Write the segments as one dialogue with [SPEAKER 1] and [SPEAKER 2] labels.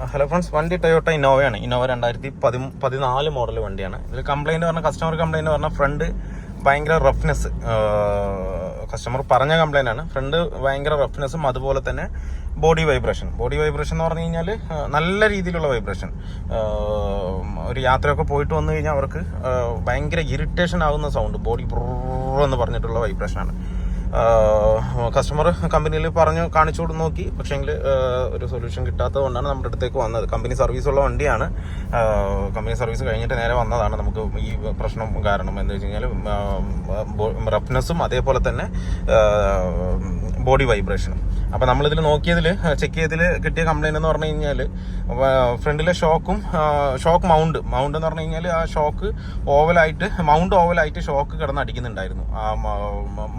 [SPEAKER 1] Hello friends, വണ്ടി Toyota ഇന്നോവയാണ്. Innova 2014 model വണ്ടിയാണ്. ഇതിൽ കംപ്ലൈൻറ്റ് പറഞ്ഞാൽ കസ്റ്റമർ കംപ്ലൈൻറ്റ് പറഞ്ഞാൽ ഫ്രണ്ട് ഭയങ്കര റഫ്നെസ്, കസ്റ്റമർ പറഞ്ഞ കംപ്ലൈൻ്റ് ആണ്. ഫ്രണ്ട് ഭയങ്കര റഫ്നെസ്സും അതുപോലെ തന്നെ ബോഡി വൈബ്രേഷൻ എന്ന് പറഞ്ഞു കഴിഞ്ഞാൽ നല്ല രീതിയിലുള്ള വൈബ്രേഷൻ. ഒരു യാത്രയൊക്കെ പോയിട്ട് വന്നു കഴിഞ്ഞാൽ അവർക്ക് ഭയങ്കര ഇറിറ്റേഷൻ ആകുന്ന സൗണ്ട്, ബോഡി എന്ന് പറഞ്ഞിട്ടുള്ള വൈബ്രേഷനാണ്. കസ്റ്റമർ കമ്പനിയിൽ കാണിച്ചു നോക്കി, പക്ഷേങ്കിൽ ഒരു സൊല്യൂഷൻ കിട്ടാത്തത് കൊണ്ടാണ് നമ്മുടെ അടുത്തേക്ക് വന്നത്. കമ്പനി സർവീസുള്ള വണ്ടിയാണ്. കമ്പനി സർവീസ് കഴിഞ്ഞിട്ട് നേരെ വന്നതാണ്. നമുക്ക് ഈ പ്രശ്നം കാരണം എന്താ വെച്ച് കഴിഞ്ഞാൽ റഫ്നെസ്സും അതേപോലെ തന്നെ ബോഡി വൈബ്രേഷനും. അപ്പോൾ നമ്മളിതിൽ ചെക്ക് ചെയ്തതിൽ കിട്ടിയ കംപ്ലൈൻറ്റ് എന്ന് പറഞ്ഞു കഴിഞ്ഞാൽ ഫ്രണ്ടിലെ ഷോക്ക് മൗണ്ട് എന്ന് പറഞ്ഞു കഴിഞ്ഞാൽ ആ മൗണ്ട് ഓവലായിട്ട് ഷോക്ക് കിടന്ന് അടിക്കുന്നുണ്ടായിരുന്നു. ആ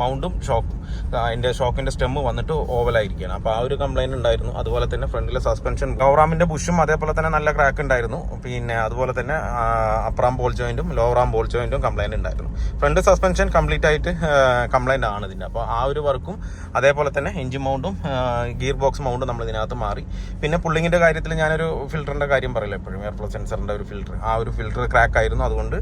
[SPEAKER 1] മൗണ്ടും അതിൻ്റെ ഷോക്കിൻ്റെ സ്റ്റെമ്മ് വന്നിട്ട് ഓവലായിരിക്കുകയാണ്. അപ്പോൾ ആ ഒരു കംപ്ലൈൻറ്റ് ഉണ്ടായിരുന്നു. അതുപോലെ തന്നെ ഫ്രണ്ടിലെ സസ്പെൻഷൻ ലോവറാമിൻ്റെ ബുഷും അതേപോലെ തന്നെ നല്ല ക്രാക്ക് ഉണ്ടായിരുന്നു. പിന്നെ അതുപോലെ തന്നെ അപ്പറാം ബോൾ ജോയിൻറ്റും ലോവറാം ബോൾ ജോയിൻറ്റും കംപ്ലൈൻറ്റ് ഉണ്ടായിരുന്നു. ഫ്രണ്ട് സസ്പെൻഷൻ കംപ്ലീറ്റ് ആയിട്ട് കംപ്ലൈൻറ്റ് ആണ് ഇതിൻ്റെ. അപ്പോൾ ആ ഒരു വർക്കും അതേപോലെ തന്നെ എഞ്ചിൻ മൗണ്ടും ഗിയർ ബോക്സ് മൗണ്ടും നമ്മൾ ഇതിനകത്ത് മാറി. പിന്നെ പുള്ളിങ്ങിൻ്റെ കാര്യത്തിൽ ഞാനൊരു ഫിൽറ്ററിൻ്റെ കാര്യം പറയില്ല എപ്പോഴും, എയർ ഫ്ലോ സെൻസറിൻ്റെ ഒരു ഫിൽറ്റർ, ആ ഒരു ഫിൽറ്റർ ക്രാക്ക് ആയിരുന്നു. അതുകൊണ്ട്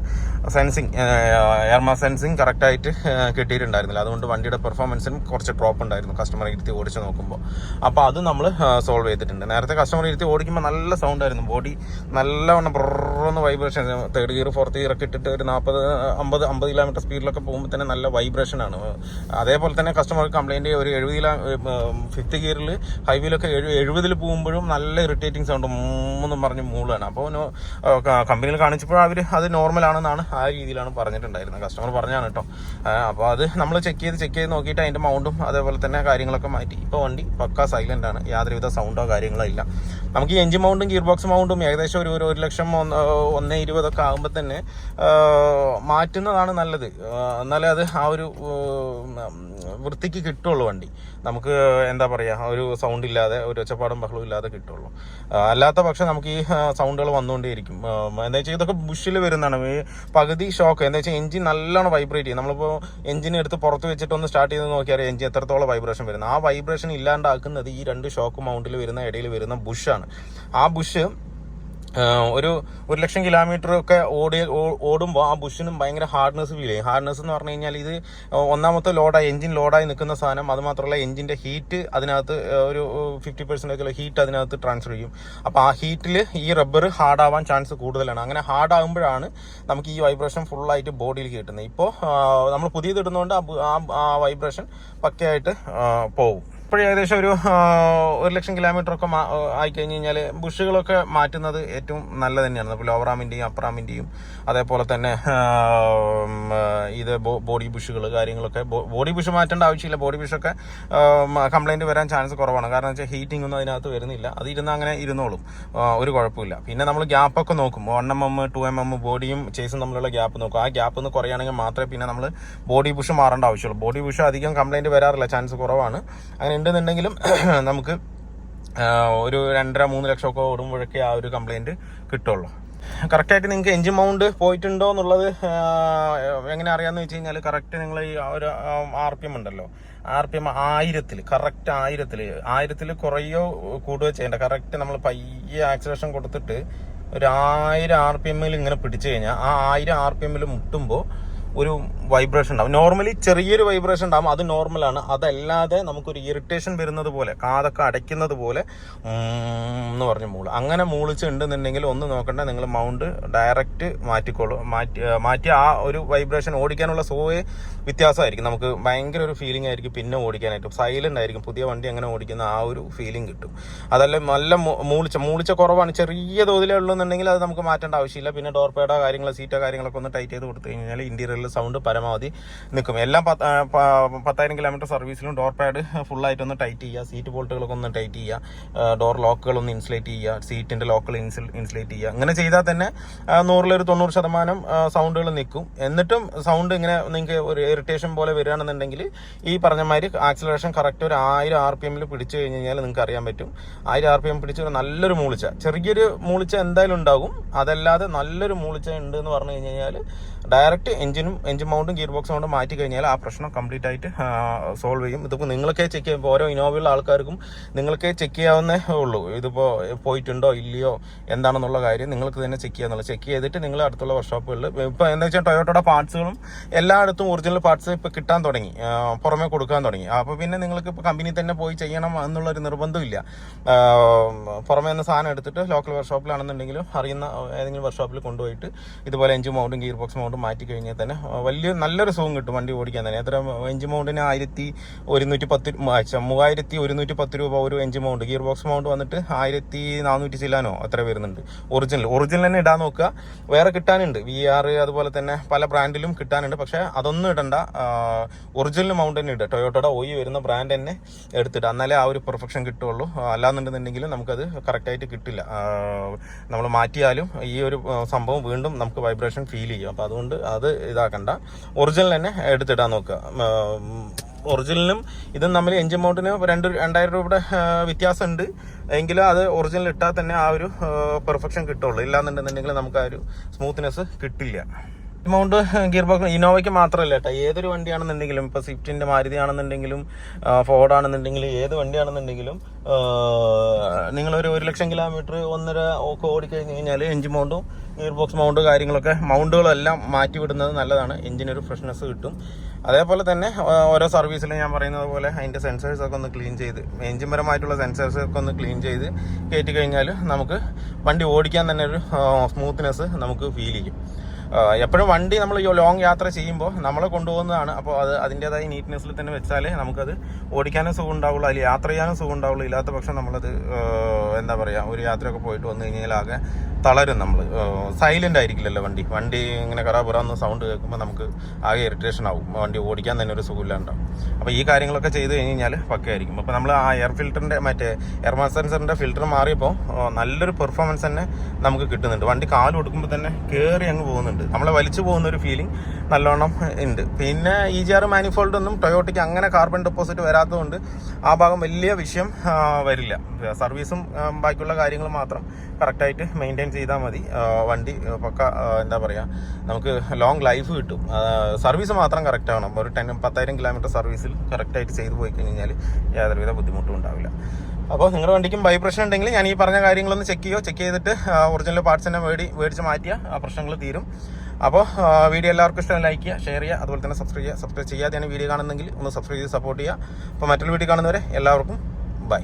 [SPEAKER 1] എയർമാസ് സെൻസിങ് കറക്റ്റായിട്ട് കിട്ടിയിട്ടുണ്ടായിരുന്നില്ല. അതുകൊണ്ട് വണ്ടിയുടെ പെർഫോമൻസിനും കുറച്ച് ഡ്രോപ്പ് ഉണ്ടായിരുന്നു കസ്റ്റമർ ഇരുത്തി ഓടിച്ച് നോക്കുമ്പോൾ. അപ്പോൾ അത് നമ്മൾ സോൾവ് ചെയ്തിട്ടുണ്ട്. നേരത്തെ കസ്റ്റമർ ഇരുത്തി ഓടിക്കുമ്പോൾ നല്ല സൗണ്ട് ആയിരുന്നു, ബോഡി നല്ലവണ്ണം ബ്രന്ന് vibration. Third gear fourth gear ഒക്കെ ഇട്ടിട്ട് ഒരു 40-50 കിലോമീറ്റർ സ്പീഡിലൊക്കെ പോകുമ്പോൾ തന്നെ നല്ല വൈബ്രേഷനാണ്. അതേപോലെ തന്നെ കസ്റ്റമർ കംപ്ലൈൻറ്റ് ഒരു 5th ഗിയറിൽ ഹൈവേയിലൊക്കെ 70 പോകുമ്പോഴും നല്ല ഇറിറ്റേറ്റിംഗ് സൗണ്ട് എന്നും പറഞ്ഞ് മൂളാണ്. അപ്പോൾ കമ്പനിയിൽ കാണിച്ചപ്പോൾ അവർ അത് നോർമലാണെന്നാണ് ആ രീതിയിലാണ് പറഞ്ഞിട്ടുണ്ടായിരുന്നത്. കസ്റ്റമർ പറഞ്ഞാണ് കേട്ടോ. അപ്പോൾ അത് നമ്മൾ ചെക്ക് ചെയ്ത് നോക്കിയിട്ട് അതിൻ്റെ മൗണ്ടും അതേപോലെ തന്നെ കാര്യങ്ങളൊക്കെ മാറ്റി. ഇപ്പോൾ വണ്ടി പക്ക സൈലൻ്റ് ആണ്, യാതൊരുവിധ സൗണ്ടോ കാര്യങ്ങളോ ഇല്ല. നമുക്ക് ഈ എഞ്ചിൻ മൗണ്ടും ഗിയർ ബോക്സ് മൗണ്ടും ഏകദേശം ഒരു 1,20,000 ഒക്കെ ആകുമ്പോൾ തന്നെ മാറ്റുന്നതാണ് നല്ലത്. എന്നാലേ അത് ആ ഒരു വൃത്തിക്ക് കിട്ടുള്ളൂ വണ്ടി. നമുക്ക് എന്താ പറയുക, ഒരു സൗണ്ട് ഇല്ലാതെ, ഒരു ഒച്ചപ്പാടും ബഹളവും ഇല്ലാതെ കിട്ടുള്ളൂ. അല്ലാത്ത പക്ഷം നമുക്ക് ഈ സൗണ്ടുകൾ വന്നുകൊണ്ടേയിരിക്കും. എന്താ വെച്ചാൽ ഇതൊക്കെ ബുഷിൽ വരുന്നതാണ്. ഈ പകുതി ഷോക്ക് എന്താ വെച്ചാൽ എഞ്ചിൻ നല്ലോണം വൈബ്രേറ്റ് ചെയ്യും. നമ്മളിപ്പോൾ എഞ്ചിൻ എടുത്ത് പുറത്ത് വെച്ചിട്ടൊന്ന് സ്റ്റാർട്ട് ചെയ്ത് നോക്കിയാൽ എഞ്ചിൻ എത്രത്തോളം വൈബ്രേഷൻ വരുന്നത്. ആ വൈബ്രേഷൻ ഇല്ലാണ്ടാക്കുന്നത് ഈ 2 ഷോക്ക് മൗണ്ടിൽ വരുന്ന ഇടയിൽ വരുന്ന ബുഷാണ്. ആ ബുഷ് ഒരു 1,00,000 കിലോമീറ്റർ ഒക്കെ ഓടുമ്പോൾ ആ ബുഷിനും ഭയങ്കര ഹാർഡ്നെസ് ഫീൽ ചെയ്യും. ഹാർഡ്നെസ് എന്ന് പറഞ്ഞു കഴിഞ്ഞാൽ ഇത് ഒന്നാമത്തെ എഞ്ചിൻ ലോഡായി നിൽക്കുന്ന സാധനം. അതുമാത്രമല്ല എഞ്ചിൻ്റെ ഹീറ്റ് അതിനകത്ത് ഒരു 50% ഹീറ്റ് അതിനകത്ത് ട്രാൻസ്ഫർ ചെയ്യും. അപ്പോൾ ആ ഹീറ്റിൽ ഈ റബ്ബർ ഹാർഡാവാൻ ചാൻസ് കൂടുതലാണ്. അങ്ങനെ ഹാർഡാകുമ്പോഴാണ് നമുക്ക് ഈ വൈബ്രേഷൻ ഫുള്ളായിട്ട് ബോഡിയിൽ കിട്ടുന്നത്. ഇപ്പോൾ നമ്മൾ പുതിയത് ഇടുന്നതുകൊണ്ട് ആ വൈബ്രേഷൻ പക്കയായിട്ട് പോകും. ഇപ്പോഴും ഏകദേശം ഒരു 1,00,000 കിലോമീറ്റർ ഒക്കെ ആയിക്കഴിഞ്ഞ് കഴിഞ്ഞാൽ ബുഷുകളൊക്കെ മാറ്റുന്നത് ഏറ്റവും നല്ലത് തന്നെയാണ്. അപ്പോൾ ലോവറാമിൻ്റെയും അപ്പറാമിൻ്റെയും അതേപോലെ തന്നെ ഇത് ബോഡി ബുഷുകൾ കാര്യങ്ങളൊക്കെ. ബോഡി ബുഷ് മാറ്റേണ്ട ആവശ്യമില്ല. ബോഡി ബുഷൊക്കെ കംപ്ലൈൻറ്റ് വരാൻ ചാൻസ് കുറവാണ്. കാരണം വെച്ചാൽ ഹീറ്റിംഗ് ഒന്നും അതിനകത്ത് വരുന്നില്ല. അത് അങ്ങനെ ഇരുന്നോളും, ഒരു കുഴപ്പമില്ല. പിന്നെ നമ്മൾ ഗ്യാപ്പൊക്കെ നോക്കും. 1 mm 2 mm ബോഡിയും ചേസും തമ്മിലുള്ള ഗ്യാപ്പ് നോക്കും. ആ ഗ്യാപ്പ് ഒന്ന് കുറയുകയാണെങ്കിൽ മാത്രമേ പിന്നെ നമ്മൾ ബോഡി ബുഷ് മാറേണ്ട ആവശ്യമുള്ളൂ. ബോഡി ബുഷ് അധികം കംപ്ലൈൻറ്റ് വരാറില്ല, ചാൻസ് കുറവാണ്. അങ്ങനെ ഉണ്ടെന്നുണ്ടെങ്കിലും നമുക്ക് ഒരു 2.5-3 ലക്ഷം ഒക്കെ ഓടുമ്പോഴൊക്കെ ആ ഒരു കംപ്ലൈൻറ്റ് കിട്ടുള്ളൂ. കറക്റ്റായിട്ട് നിങ്ങൾക്ക് എഞ്ചിൻ മൗണ്ട് പോയിട്ടുണ്ടോ എന്നുള്ളത് എങ്ങനെ അറിയാമെന്ന് വെച്ച് കഴിഞ്ഞാൽ, കറക്റ്റ് നിങ്ങൾ ഈ ഒരു RPM ഉണ്ടല്ലോ, RPM 1000 കറക്റ്റ് 1000 കുറയോ കൂടുകയോ ചെയ്യേണ്ട. കറക്റ്റ് നമ്മൾ പയ്യെ ആക്സിലറേഷൻ കൊടുത്തിട്ട് ഒരു 1000 RPM ഇങ്ങനെ പിടിച്ചു കഴിഞ്ഞാൽ ആ 1000 RPM മുട്ടുമ്പോൾ ഒരു വൈബ്രേഷൻ ഉണ്ടാവും. നോർമലി ചെറിയൊരു വൈബ്രേഷൻ ഉണ്ടാകും, അത് നോർമലാണ്. അതല്ലാതെ നമുക്കൊരു ഇറിറ്റേഷൻ വരുന്നത് പോലെ, കാതൊക്കെ അടയ്ക്കുന്നത് പോലെ എന്ന് പറഞ്ഞ് അങ്ങനെ മൂളിച്ചുണ്ടെന്നുണ്ടെങ്കിൽ ഒന്ന് നോക്കണ്ട, നിങ്ങൾ മൗണ്ട് ഡയറക്റ്റ് മാറ്റി ആ ഒരു വൈബ്രേഷൻ ഓടിക്കാനുള്ള വ്യത്യാസമായിരിക്കും. നമുക്ക് ഭയങ്കര ഒരു ഫീലിംഗ് ആയിരിക്കും പിന്നെ ഓടിക്കാനായിട്ട്. സൈലന്റ് ആയിരിക്കും. പുതിയ വണ്ടി അങ്ങനെ ഓടിക്കുന്ന ആ ഒരു ഫീലിംഗ് കിട്ടും. അതല്ല നല്ല മൂളിച്ച കുറവാണ്, ചെറിയ തോതിലേ ഉള്ളൂന്നുണ്ടെങ്കിൽ അത് നമുക്ക് മാറ്റേണ്ട ആവശ്യമില്ല. പിന്നെ ഡോർ പേഡോ കാര്യങ്ങളോ സീറ്റോ കാര്യങ്ങളൊക്കെ ഒന്ന് ടൈറ്റ് ചെയ്ത് കൊടുത്തു കഴിഞ്ഞാൽ ഇന്റീരിയറിൽ സൗണ്ട് പരമാവധി നിൽക്കും. എല്ലാം 10,000 കിലോമീറ്റർ സർവീസിലും ഡോർ പാഡ് ഫുള്ളായിട്ടൊന്ന് ടൈറ്റ് ചെയ്യുക, സീറ്റ് ബോൾട്ടുകളൊക്കെ ഒന്ന് ടൈറ്റ് ചെയ്യുക, ഡോർ ലോക്കുകളൊന്ന് ഇൻസുലേറ്റ് ചെയ്യുക, സീറ്റിൻ്റെ ലോക്കുകൾ ഇൻസുലേറ്റ് ചെയ്യുക. അങ്ങനെ ചെയ്താൽ തന്നെ 100-ഒരു 90% സൗണ്ടുകൾ നിൽക്കും. എന്നിട്ടും സൗണ്ട് ഇങ്ങനെ നിങ്ങൾക്ക് ഒരു ഇറിറ്റേഷൻ പോലെ വരികയാണെന്നുണ്ടെങ്കിൽ ഈ പറഞ്ഞ മാതിരി ആക്സിലറേഷൻ കറക്റ്റ് ഒരു 1000 RPM പിടിച്ചു കഴിഞ്ഞ് കഴിഞ്ഞാൽ നിങ്ങൾക്ക് അറിയാൻ പറ്റും. 1000 RPM പിടിച്ച് നല്ലൊരു മൂളിച്ച, ചെറിയൊരു മൂളിച്ച എന്തായാലും ഉണ്ടാകും. അതല്ലാതെ നല്ലൊരു മൂളിച്ച ഉണ്ട് എന്ന് പറഞ്ഞു കഴിഞ്ഞാൽ ഡയറക്റ്റ് എഞ്ചിൻ മൗണ്ടും മൗണ്ടും ഗിയർ ബോക്സ് മൗണ്ടും മാറ്റി കഴിഞ്ഞാൽ ആ പ്രശ്നം കംപ്ലീറ്റ് ആയിട്ട് സോൾവ് ചെയ്യും. ഇതിപ്പോൾ നിങ്ങൾക്കേ ചെക്ക് ചെയ്യാം. ഓരോ ഇന്നോവയുള്ള ആൾക്കാർക്കും നിങ്ങൾക്കേ ചെക്ക് ചെയ്യാവുന്നേ ഉള്ളൂ. ഇതിപ്പോൾ പോയിട്ടുണ്ടോ ഇല്ലയോ എന്താണെന്നുള്ള കാര്യം നിങ്ങൾക്ക് തന്നെ ചെക്ക് ചെയ്യാന്നുള്ളത്. ചെക്ക് ചെയ്തിട്ട് നിങ്ങൾ അടുത്തുള്ള വർക്ക്ഷോപ്പുകളിൽ ഇപ്പോൾ എന്താ വെച്ചാൽ ടൊയോട്ടയുടെ പാർട്സുകളും എല്ലായിടത്തും ഒറിജിനൽ പാർട്സ് ഇപ്പോൾ കിട്ടാൻ തുടങ്ങി, പുറമെ കൊടുക്കാൻ തുടങ്ങി. അപ്പോൾ പിന്നെ നിങ്ങൾക്ക് ഇപ്പോൾ കമ്പനി തന്നെ പോയി ചെയ്യണം എന്നുള്ളൊരു നിർബന്ധമില്ല. പുറമേ നിന്ന് സാധനം എടുത്തിട്ട് ലോക്കൽ വർക്ക്ഷോപ്പിലാണെന്നുണ്ടെങ്കിലും അറിയുന്ന ഏതെങ്കിലും വർക്ക്ഷോപ്പിൽ കൊണ്ടുപോയിട്ട് ഇതുപോലെ എഞ്ചിൻ മൗണ്ടും ഗിയർ ബോക്സ് മൗണ്ടും മാറ്റി കഴിഞ്ഞാൽ തന്നെ നല്ലൊരു സുഖം കിട്ടും വണ്ടി ഓടിക്കാൻ തന്നെ. എത്ര എഞ്ചിൻ മൗണ്ടിന് 3110 രൂപ ഒരു engine mount, gear box mount വന്നിട്ട് 1400 ചില്ലാനോ അത്ര വരുന്നുണ്ട്. ഒറിജിനൽ തന്നെ ഇടാൻ നോക്കുക. വേറെ കിട്ടാനുണ്ട്, VR അതുപോലെ തന്നെ പല ബ്രാൻഡിലും കിട്ടാനുണ്ട്. പക്ഷേ അതൊന്നും ഇടണ്ട, ഒറിജിനൽ മൗണ്ട് തന്നെ ഇടുക. ടൊയോട്ടയുടെ OE വരുന്ന ബ്രാൻഡ് തന്നെ എടുത്തിട്ട്, എന്നാലേ ആ ഒരു പെർഫെക്ഷൻ കിട്ടുള്ളൂ. അല്ലാന്നുണ്ടെന്നുണ്ടെങ്കിലും നമുക്കത് കറക്റ്റായിട്ട് കിട്ടില്ല. നമ്മൾ മാറ്റിയാലും ഈ ഒരു സംഭവം വീണ്ടും നമുക്ക് വൈബ്രേഷൻ ഫീൽ ചെയ്യും. അപ്പോൾ അതുകൊണ്ട് അത് ഇതാക്കണ്ട, ഒറിജിനൽ തന്നെ എടുത്തിടാൻ നോക്കുക. ഒറിജിനലും ഇതും തമ്മിൽ എഞ്ചിൻ മൗണ്ടിന് 2000 രൂപയുടെ വ്യത്യാസമുണ്ട്. എങ്കിലും അത് ഒറിജിനൽ ഇട്ടാൽ തന്നെ ആ ഒരു പെർഫെക്ഷൻ കിട്ടുള്ളൂ. ഇല്ലാന്നുണ്ടെന്നുണ്ടെങ്കിൽ നമുക്ക് ആ ഒരു സ്മൂത്ത്നെസ് കിട്ടില്ല. മൗണ്ട് ഗിയർ ബോക്സ് ഇന്നോവയ്ക്ക് മാത്രമല്ല കേട്ടോ, ഏതൊരു വണ്ടിയാണെന്നുണ്ടെങ്കിലും, ഇപ്പോൾ സ്വിഫ്റ്റിൻ്റെ മാരുതി ആണെന്നുണ്ടെങ്കിലും ഫോർഡ് ആണെന്നുണ്ടെങ്കിലും ഏത് വണ്ടിയാണെന്നുണ്ടെങ്കിലും നിങ്ങളൊരു 1,00,000 കിലോമീറ്റർ 1.5 ഒക്കെ ഓടിക്കഴിഞ്ഞ് കഴിഞ്ഞാൽ എഞ്ചിൻ മൗണ്ടും ഗിയർ ബോക്സ് മൗണ്ട് മൗണ്ടുകളെല്ലാം മാറ്റി വിടുന്നത് നല്ലതാണ്. എഞ്ചിനൊരു ഫ്രഷ്നെസ് കിട്ടും. അതേപോലെ തന്നെ ഓരോ സർവീസിലും ഞാൻ പറയുന്നത് പോലെ അതിൻ്റെ സെൻസേഴ്സൊക്കെ ഒന്ന് ക്ലീൻ ചെയ്ത്, എഞ്ചിൻ പരമായിട്ടുള്ള സെൻസേഴ്സൊക്കെ ഒന്ന് ക്ലീൻ ചെയ്ത് കയറ്റി കഴിഞ്ഞാൽ നമുക്ക് വണ്ടി ഓടിക്കാൻ തന്നെ ഒരു സ്മൂത്ത്നെസ് നമുക്ക് ഫീൽ ചെയ്യും. എപ്പോഴും വണ്ടി നമ്മൾ ലോങ് യാത്ര ചെയ്യുമ്പോൾ നമ്മളെ കൊണ്ടുപോകുന്നതാണ്. അപ്പോൾ അതിൻ്റെതായ നീറ്റ്നെസ്സിൽ തന്നെ വെച്ചാലേ നമുക്കത് ഓടിക്കാനും സുഖം ഉണ്ടാവുള്ളൂ, അതിൽ യാത്ര ചെയ്യാനും സുഖം ഉണ്ടാവുള്ളൂ. ഇല്ലാത്ത പക്ഷം നമ്മളത് എന്താ പറയുക, ഒരു യാത്രയൊക്കെ പോയിട്ട് വന്നു കഴിഞ്ഞാൽ ആകെ തളരും. നമ്മൾ സൈലൻ്റ് ആയിരിക്കില്ലല്ലോ വണ്ടി ഇങ്ങനെ കറാപുറാന്ന് സൗണ്ട് കേൾക്കുമ്പോൾ നമുക്ക് ആകെ ഇറിറ്റേഷൻ ആവും, വണ്ടി ഓടിക്കാൻ തന്നെ ഒരു സുഖമില്ലാണ്ടാവും. അപ്പോൾ ഈ കാര്യങ്ങളൊക്കെ ചെയ്ത് കഴിഞ്ഞ് കഴിഞ്ഞാൽ പക്കയായിരിക്കും. അപ്പോൾ നമ്മൾ ആ എയർ ഫിൽറ്ററിൻ്റെ എയർ മാസ് സെൻസറിൻ്റെ ഫിൽറ്റർ മാറിയപ്പോൾ നല്ലൊരു പെർഫോമൻസ് തന്നെ നമുക്ക് കിട്ടുന്നുണ്ട്. വണ്ടി കാല് കൊടുക്കുമ്പോൾ തന്നെ കയറി അങ്ങ് പോകുന്നുണ്ട്, നമ്മളെ വലിച്ചു പോകുന്ന ഒരു ഫീലിംഗ് നല്ലോണം ഉണ്ട്. പിന്നെ EGR മാനിഫോൾഡ് ഒന്നും ടൊയോട്ടയ്ക്ക് അങ്ങനെ കാർബൺ ഡെപ്പോസിറ്റ് വരാത്തതുകൊണ്ട് ആ ഭാഗം വലിയ വിഷയം വരില്ല. സർവീസും ബാക്കിയുള്ള കാര്യങ്ങൾ മാത്രം കറക്റ്റായിട്ട് മെയിൻറ്റെയിൻ ചെയ്താൽ മതി. വണ്ടി പക്ക എന്താ പറയുക, നമുക്ക് ലോങ് ലൈഫ് കിട്ടും. സർവീസ് മാത്രം കറക്റ്റ് ആവണം. ഒരു 10,000 കിലോമീറ്റർ സർവീസിൽ കറക്റ്റായിട്ട് ചെയ്തു പോയി കഴിഞ്ഞാൽ യാതൊരുവിധ ബുദ്ധിമുട്ടും ഉണ്ടാവില്ല. അപ്പോൾ നിങ്ങളുടെ വണ്ടിക്കും വൈബ്രേഷൻ ഉണ്ടെങ്കിൽ ഞാൻ ഈ പറഞ്ഞ കാര്യങ്ങളൊന്ന് ചെക്ക് ചെയ്തിട്ട് ഒറിജിനൽ പാർട്സ് തന്നെ മേടിച്ച് മാറ്റിയാൽ ആ പ്രശ്നങ്ങൾ തീരും. അപ്പോൾ വീഡിയോ എല്ലാവർക്കും ഇഷ്ടം ലൈക്ക് ചെയ്യുക, ഷെയർ ചെയ്യുക, അതുപോലെ തന്നെ സബ്സ്ക്രൈബ് ചെയ്യാതെയാണ് വീഡിയോ കാണുന്നെങ്കിൽ ഒന്ന് സബ്സ്ക്രൈബ് ചെയ്ത് സപ്പോർട്ട് ചെയ്യുക. അപ്പോൾ മറ്റൊരു വീഡിയോ കാണുന്നവരെ എല്ലാവർക്കും ബൈ.